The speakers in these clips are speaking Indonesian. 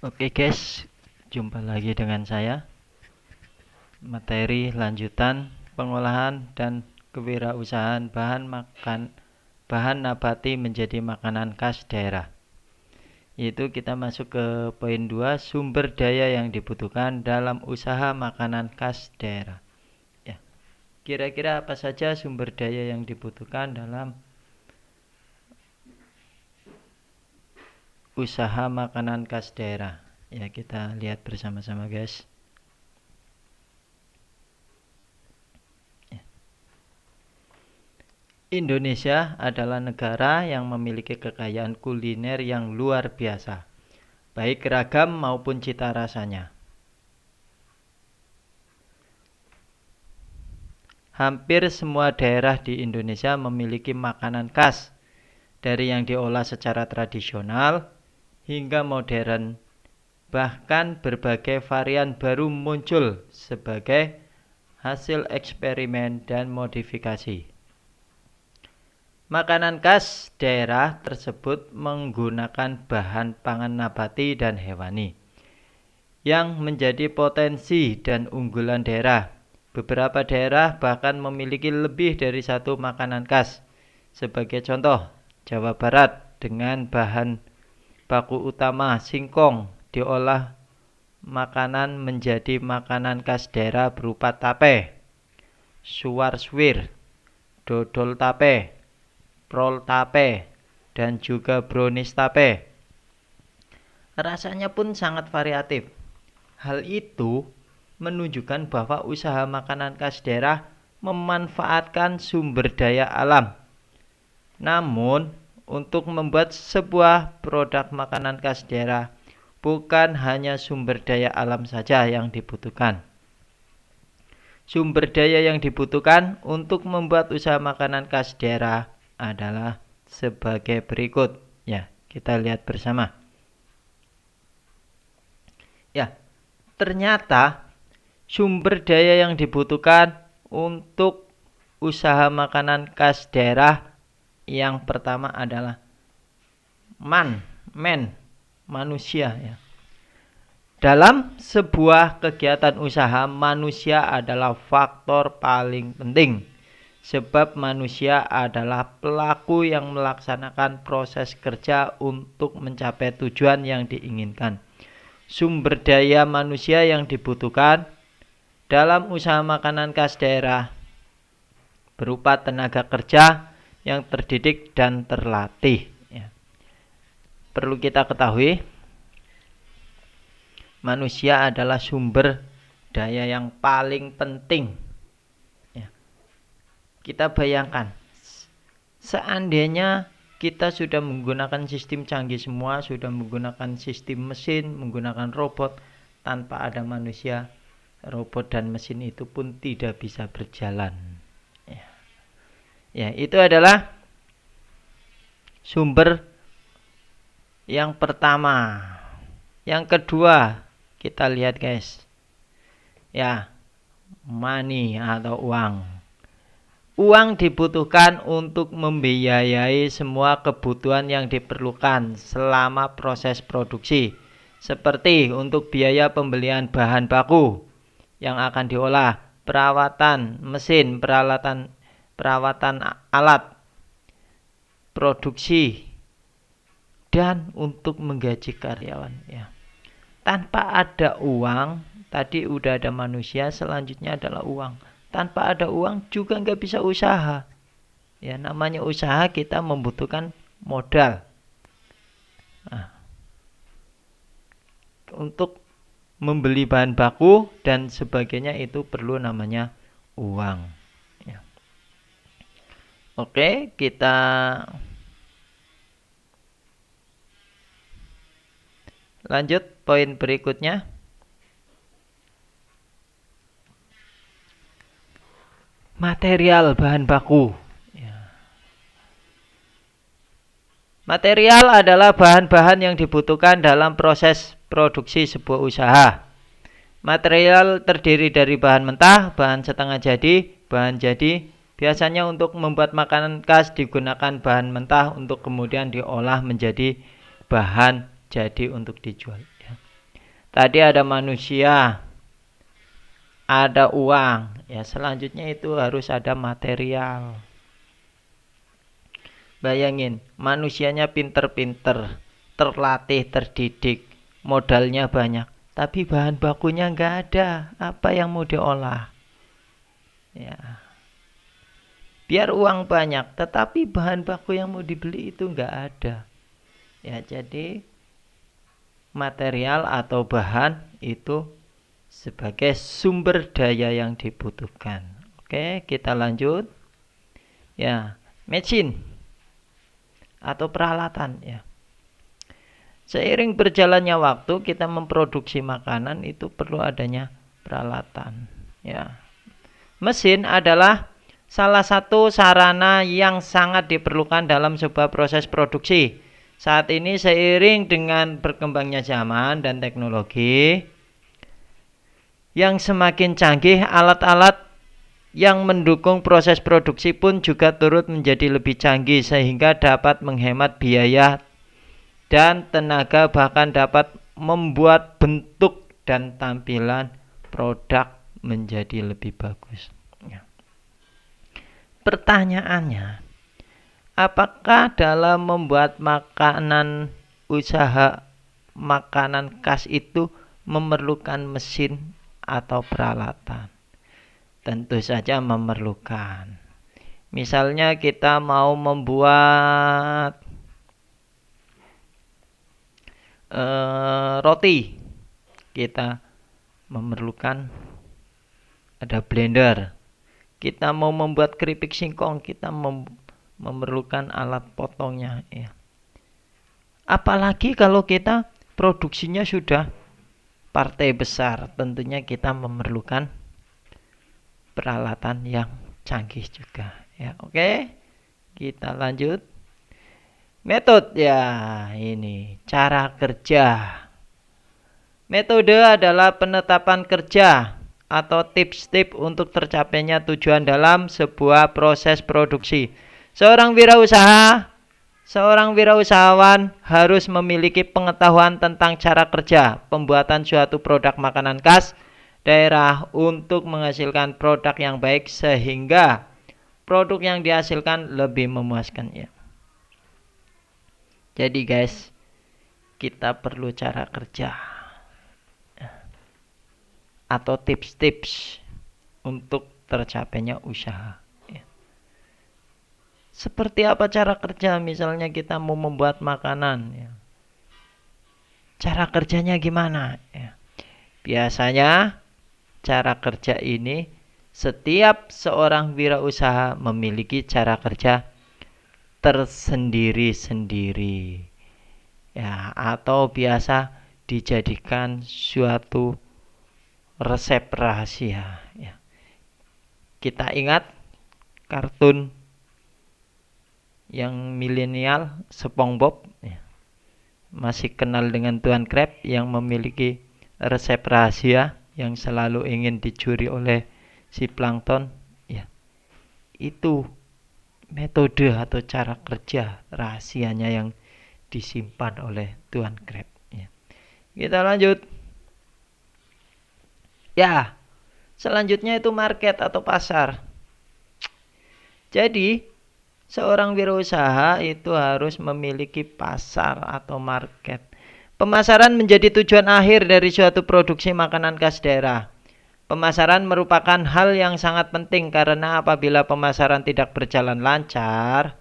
Oke guys, jumpa lagi dengan saya. Materi lanjutan pengolahan dan kewirausahaan bahan nabati menjadi makanan khas daerah. Yaitu kita masuk ke poin 2, sumber daya yang dibutuhkan dalam usaha makanan khas daerah. Ya. Kira-kira apa saja sumber daya yang dibutuhkan dalam usaha makanan khas daerah? Ya, kita lihat bersama-sama guys. Indonesia adalah negara yang memiliki kekayaan kuliner yang luar biasa, baik ragam maupun cita rasanya. Hampir semua daerah di Indonesia memiliki makanan khas, dari yang diolah secara tradisional hingga modern. Bahkan berbagai varian baru muncul sebagai hasil eksperimen dan modifikasi. Makanan khas daerah tersebut menggunakan bahan pangan nabati dan hewani yang menjadi potensi dan unggulan daerah. Beberapa daerah bahkan memiliki lebih dari satu makanan khas. Sebagai contoh, Jawa Barat dengan bahan baku utama singkong diolah makanan menjadi makanan khas daerah berupa tape, suwar-suwir, dodol tape, prol tape, dan juga brownies tape. Rasanya pun sangat variatif. Hal itu menunjukkan bahwa usaha makanan khas daerah memanfaatkan sumber daya alam. Namun, untuk membuat sebuah produk makanan khas daerah, bukan hanya sumber daya alam saja yang dibutuhkan. Sumber daya yang dibutuhkan untuk membuat usaha makanan khas daerah adalah sebagai berikut. Ya, kita lihat bersama. Ya, ternyata sumber daya yang dibutuhkan untuk usaha makanan khas daerah yang pertama adalah manusia. Ya. Dalam sebuah kegiatan usaha, manusia adalah faktor paling penting. Sebab manusia adalah pelaku yang melaksanakan proses kerja untuk mencapai tujuan yang diinginkan. Sumber daya manusia yang dibutuhkan dalam usaha makanan khas daerah berupa tenaga kerja yang terdidik dan terlatih. Ya. Perlu kita ketahui, manusia adalah sumber daya yang paling penting. Kita bayangkan, seandainya kita sudah menggunakan sistem canggih semua, sudah menggunakan sistem mesin, menggunakan robot, tanpa ada manusia, robot dan mesin itu pun tidak bisa berjalan. Ya, itu adalah sumber yang pertama. Yang kedua, kita lihat guys. Ya, money atau uang. Uang dibutuhkan untuk membiayai semua kebutuhan yang diperlukan selama proses produksi, seperti untuk biaya pembelian bahan baku yang akan diolah, perawatan mesin, perawatan alat produksi, dan untuk menggaji karyawan. Ya. Tanpa ada uang, tadi udah ada manusia, selanjutnya adalah uang. Tanpa ada uang juga nggak bisa usaha. Ya, namanya usaha kita membutuhkan modal. Nah, untuk membeli bahan baku dan sebagainya itu perlu namanya uang. Ya. Oke, kita lanjut poin berikutnya. Material bahan baku. Ya. Material adalah bahan-bahan yang dibutuhkan dalam proses produksi sebuah usaha. Material terdiri dari bahan mentah, bahan setengah jadi, bahan jadi. Biasanya untuk membuat makanan khas digunakan bahan mentah untuk kemudian diolah menjadi bahan jadi untuk dijual. Ya. Tadi ada manusia, ada uang. Ya, selanjutnya itu harus ada material. Bayangin, manusianya pinter-pinter, terlatih, terdidik, modalnya banyak, tapi bahan bakunya nggak ada. Apa yang mau diolah? Ya, biar uang banyak, tetapi bahan baku yang mau dibeli itu nggak ada. Ya, jadi material atau bahan itu sebagai sumber daya yang dibutuhkan. Oke, kita lanjut. Ya, mesin atau peralatan ya. Seiring berjalannya waktu kita memproduksi makanan itu perlu adanya peralatan ya. Mesin adalah salah satu sarana yang sangat diperlukan dalam sebuah proses produksi. Saat ini seiring dengan berkembangnya zaman dan teknologi yang semakin canggih, alat-alat yang mendukung proses produksi pun juga turut menjadi lebih canggih sehingga dapat menghemat biaya dan tenaga, bahkan dapat membuat bentuk dan tampilan produk menjadi lebih bagus. Pertanyaannya, apakah dalam membuat makanan, usaha makanan khas itu memerlukan mesin atau peralatan? Tentu saja memerlukan. Misalnya kita mau membuat roti, kita memerlukan ada blender. Kita mau membuat keripik singkong, kita memerlukan alat potongnya ya. Apalagi kalau kita produksinya sudah partai besar, tentunya kita memerlukan peralatan yang canggih juga ya. Oke, kita lanjut. Metode ya, ini cara kerja. Metode adalah penetapan kerja atau tips-tips untuk tercapainya tujuan dalam sebuah proses produksi. Seorang wirausahawan harus memiliki pengetahuan tentang cara kerja pembuatan suatu produk makanan khas daerah untuk menghasilkan produk yang baik sehingga produk yang dihasilkan lebih memuaskan ya. Jadi guys, kita perlu cara kerja atau tips-tips untuk tercapainya usaha ya. Seperti apa cara kerja? Misalnya kita mau membuat makanan ya. Cara kerjanya gimana ya? Biasanya cara kerja ini setiap seorang wirausaha memiliki cara kerja tersendiri-sendiri ya, atau biasa dijadikan suatu resep rahasia ya. Kita ingat kartun yang milenial SpongeBob ya. Masih kenal dengan Tuan Krab yang memiliki resep rahasia yang selalu ingin dicuri oleh si plankton ya. Itu metode atau cara kerja rahasianya yang disimpan oleh Tuan Krab ya. Kita lanjut ya. Selanjutnya itu market atau pasar. Jadi seorang wirausaha itu harus memiliki pasar atau market. Pemasaran menjadi tujuan akhir dari suatu produksi makanan khas daerah. Pemasaran merupakan hal yang sangat penting karena apabila pemasaran tidak berjalan lancar,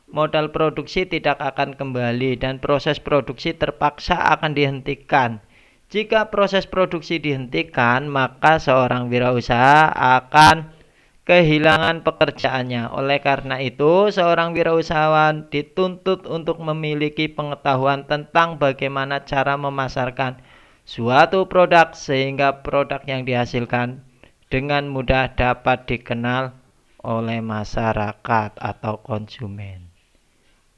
modal produksi tidak akan kembali dan proses produksi terpaksa akan dihentikan. Jika proses produksi dihentikan, maka seorang wirausaha akan kehilangan pekerjaannya. Oleh karena itu, seorang wirausahawan dituntut untuk memiliki pengetahuan tentang bagaimana cara memasarkan suatu produk sehingga produk yang dihasilkan dengan mudah dapat dikenal oleh masyarakat atau konsumen.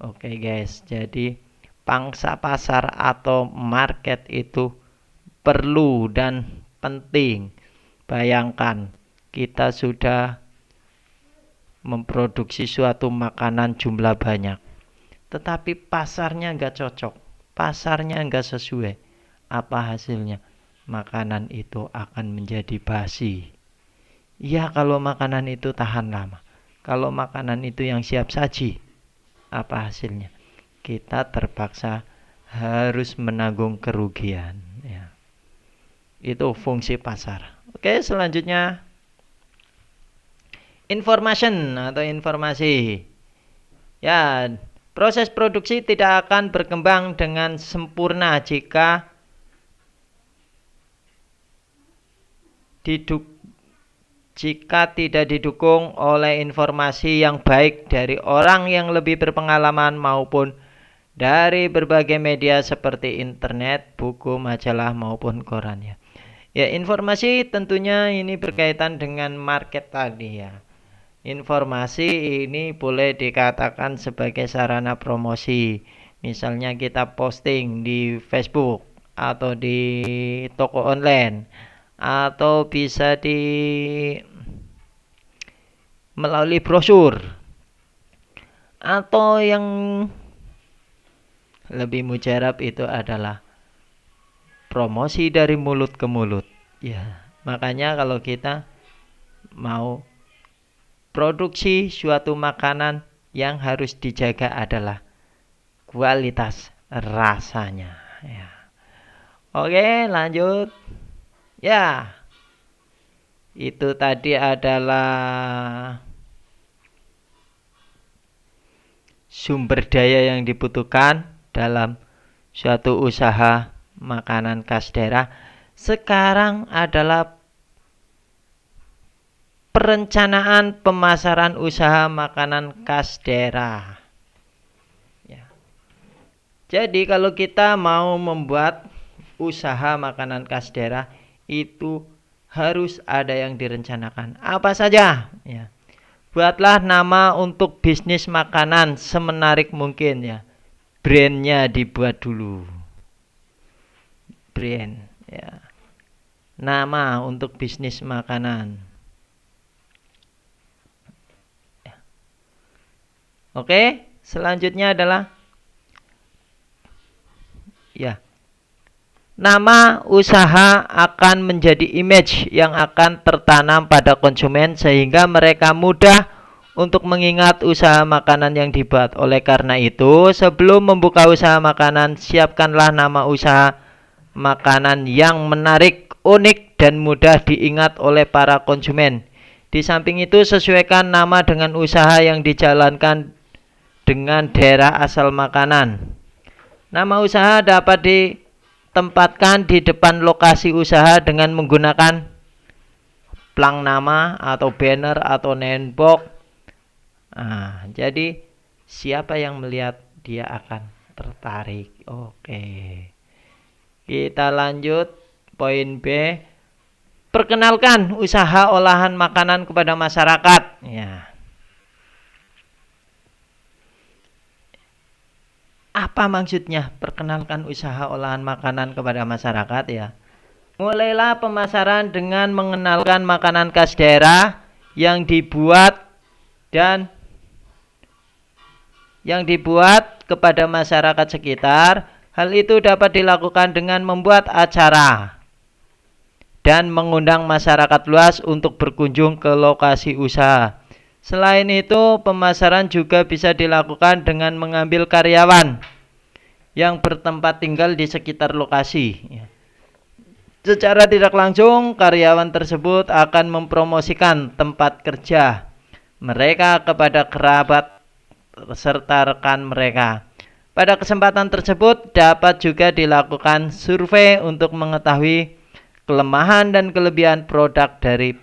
Oke guys, jadi pangsa pasar atau market itu perlu dan penting. Bayangkan kita sudah memproduksi suatu makanan jumlah banyak, tetapi pasarnya nggak cocok, pasarnya nggak sesuai. Apa hasilnya? makanan itu akan menjadi basi. Ya, kalau makanan itu tahan lama. Kalau makanan itu yang siap saji, apa hasilnya? Kita terpaksa harus menanggung kerugian. Ya. Itu fungsi pasar. Oke, selanjutnya information atau informasi. Ya, proses produksi tidak akan berkembang dengan sempurna jika tidak didukung oleh informasi yang baik dari orang yang lebih berpengalaman maupun dari berbagai media seperti internet, buku, majalah maupun koran ya. Ya, informasi tentunya ini berkaitan dengan market tadi ya. Informasi ini boleh dikatakan sebagai sarana promosi. Misalnya kita posting di Facebook atau di toko online atau bisa melalui brosur atau yang lebih mujarab itu adalah promosi dari mulut ke mulut. Ya, makanya kalau kita mau produksi suatu makanan yang harus dijaga adalah kualitas rasanya. Ya. Oke, lanjut. Ya, itu tadi adalah sumber daya yang dibutuhkan dalam suatu usaha makanan khas daerah. Sekarang adalah perencanaan pemasaran usaha makanan khas daerah. Ya. Jadi kalau kita mau membuat usaha makanan khas daerah itu harus ada yang direncanakan. Apa saja? Ya. Buatlah nama untuk bisnis makanan semenarik mungkin ya. Brandnya dibuat dulu. Brand ya. Nama untuk bisnis makanan. Oke, selanjutnya adalah ya. Nama usaha akan menjadi image yang akan tertanam pada konsumen sehingga mereka mudah untuk mengingat usaha makanan yang dibuat. Oleh karena itu, sebelum membuka usaha makanan, siapkanlah nama usaha makanan yang menarik, unik, dan mudah diingat oleh para konsumen. Di samping itu, sesuaikan nama dengan usaha yang dijalankan dengan daerah asal makanan. Nama usaha dapat ditempatkan di depan lokasi usaha dengan menggunakan plang nama atau banner atau nembok. Nah, jadi siapa yang melihat dia akan tertarik. Oke. Kita lanjut poin B. Perkenalkan usaha olahan makanan kepada masyarakat. Ya. Apa maksudnya perkenalkan usaha olahan makanan kepada masyarakat ya? Mulailah pemasaran dengan mengenalkan makanan khas daerah yang dibuat kepada masyarakat sekitar. Hal itu dapat dilakukan dengan membuat acara dan mengundang masyarakat luas untuk berkunjung ke lokasi usaha. Selain itu, pemasaran juga bisa dilakukan dengan mengambil karyawan yang bertempat tinggal di sekitar lokasi. Secara tidak langsung, karyawan tersebut akan mempromosikan tempat kerja mereka kepada kerabat serta rekan mereka. Pada kesempatan tersebut dapat juga dilakukan survei untuk mengetahui kelemahan dan kelebihan produk dari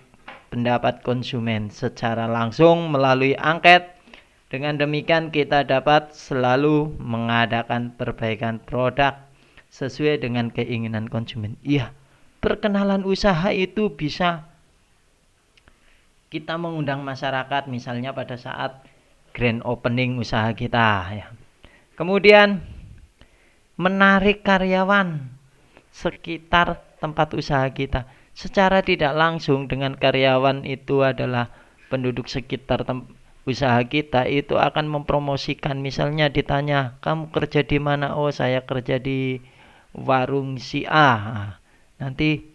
pendapat konsumen secara langsung melalui angket. Dengan demikian kita dapat selalu mengadakan perbaikan produk sesuai dengan keinginan konsumen. Iya, perkenalan usaha itu bisa kita mengundang masyarakat misalnya pada saat grand opening usaha kita ya. Kemudian menarik karyawan sekitar tempat usaha kita. Secara tidak langsung dengan karyawan itu adalah penduduk sekitar usaha kita, itu akan mempromosikan. Misalnya ditanya, kamu kerja di mana? Oh, saya kerja di warung si A. Nanti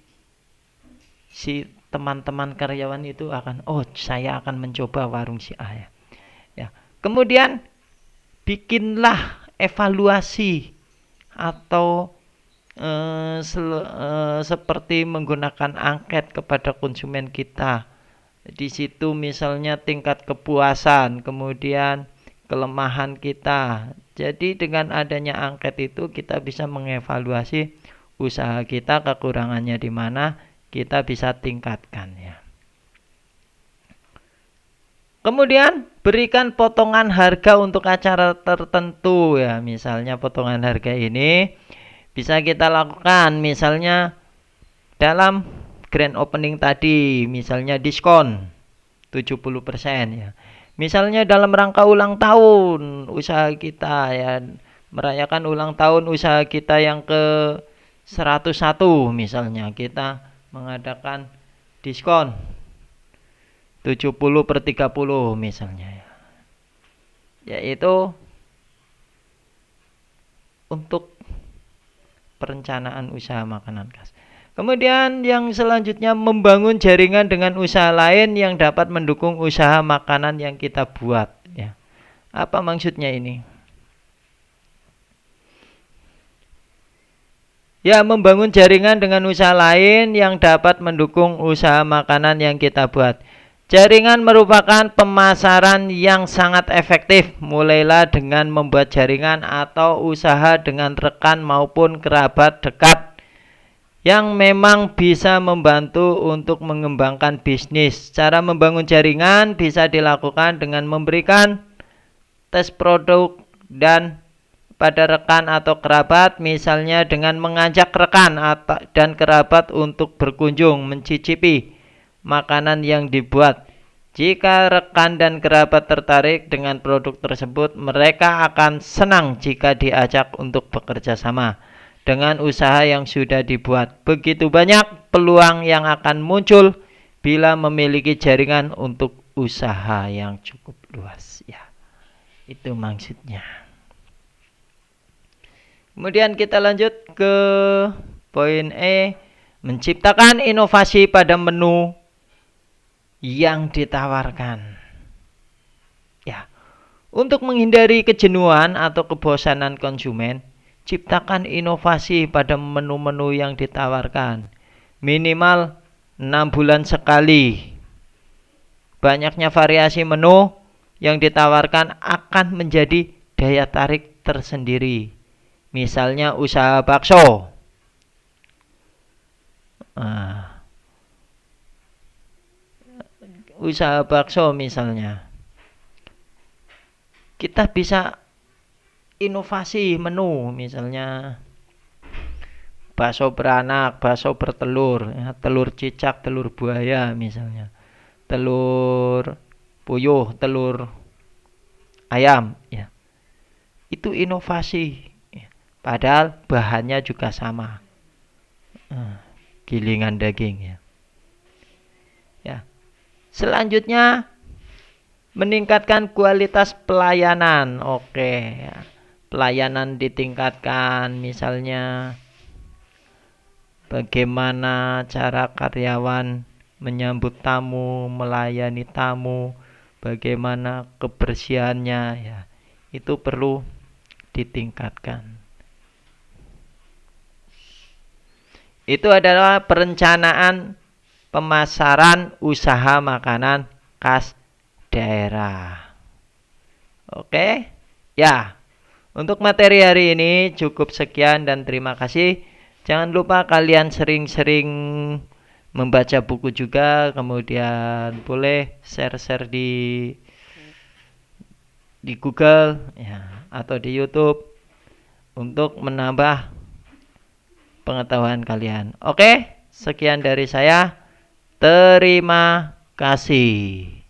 si teman-teman karyawan itu akan, oh saya akan mencoba warung si A ya. Ya. Kemudian bikinlah evaluasi atau seperti menggunakan angket kepada konsumen kita. Di situ misalnya tingkat kepuasan, kemudian kelemahan kita. Jadi dengan adanya angket itu kita bisa mengevaluasi usaha kita, kekurangannya di mana, kita bisa tingkatkan ya. Kemudian berikan potongan harga untuk acara tertentu ya. Misalnya potongan harga ini bisa kita lakukan misalnya dalam grand opening tadi, misalnya diskon 70% ya. Misalnya dalam rangka ulang tahun usaha kita ya, merayakan ulang tahun usaha kita yang ke 101 misalnya, kita mengadakan diskon 70/30 misalnya ya. Yaitu untuk perencanaan usaha makanan khas. Kemudian yang selanjutnya membangun jaringan dengan usaha lain yang dapat mendukung usaha makanan yang kita buat ya. Apa maksudnya ini? Ya, membangun jaringan dengan usaha lain yang dapat mendukung usaha makanan yang kita buat. Jaringan merupakan pemasaran yang sangat efektif. Mulailah dengan membuat jaringan atau usaha dengan rekan maupun kerabat dekat yang memang bisa membantu untuk mengembangkan bisnis. Cara membangun jaringan bisa dilakukan dengan memberikan tes produk dan pada rekan atau kerabat, misalnya dengan mengajak rekan dan kerabat untuk berkunjung mencicipi makanan yang dibuat. Jika rekan dan kerabat tertarik dengan produk tersebut, mereka akan senang jika diajak untuk bekerja sama dengan usaha yang sudah dibuat. Begitu banyak peluang yang akan muncul bila memiliki jaringan untuk usaha yang cukup luas. Ya, itu maksudnya. Kemudian kita lanjut ke poin E, menciptakan inovasi pada menu yang ditawarkan. Ya, untuk menghindari kejenuhan atau kebosanan konsumen, ciptakan inovasi pada menu-menu yang ditawarkan. Minimal 6 bulan sekali. Banyaknya variasi menu yang ditawarkan akan menjadi daya tarik tersendiri. Misalnya usaha bakso. Usaha bakso misalnya. Kita bisa inovasi menu, misalnya bakso beranak, bakso bertelur, ya, telur cicak, telur buaya misalnya, telur puyuh, telur ayam ya. Itu inovasi ya. Padahal bahannya juga sama, gilingan daging ya. Ya. Selanjutnya meningkatkan kualitas pelayanan. Oke ya. Pelayanan ditingkatkan, misalnya bagaimana cara karyawan menyambut tamu, melayani tamu, bagaimana kebersihannya ya. Itu perlu ditingkatkan. Itu adalah perencanaan pemasaran usaha makanan khas daerah. Oke? Ya. Untuk materi hari ini cukup sekian dan terima kasih. Jangan lupa kalian sering-sering membaca buku juga, kemudian boleh share-share di Google ya, atau di YouTube untuk menambah pengetahuan kalian. Oke, sekian dari saya. Terima kasih.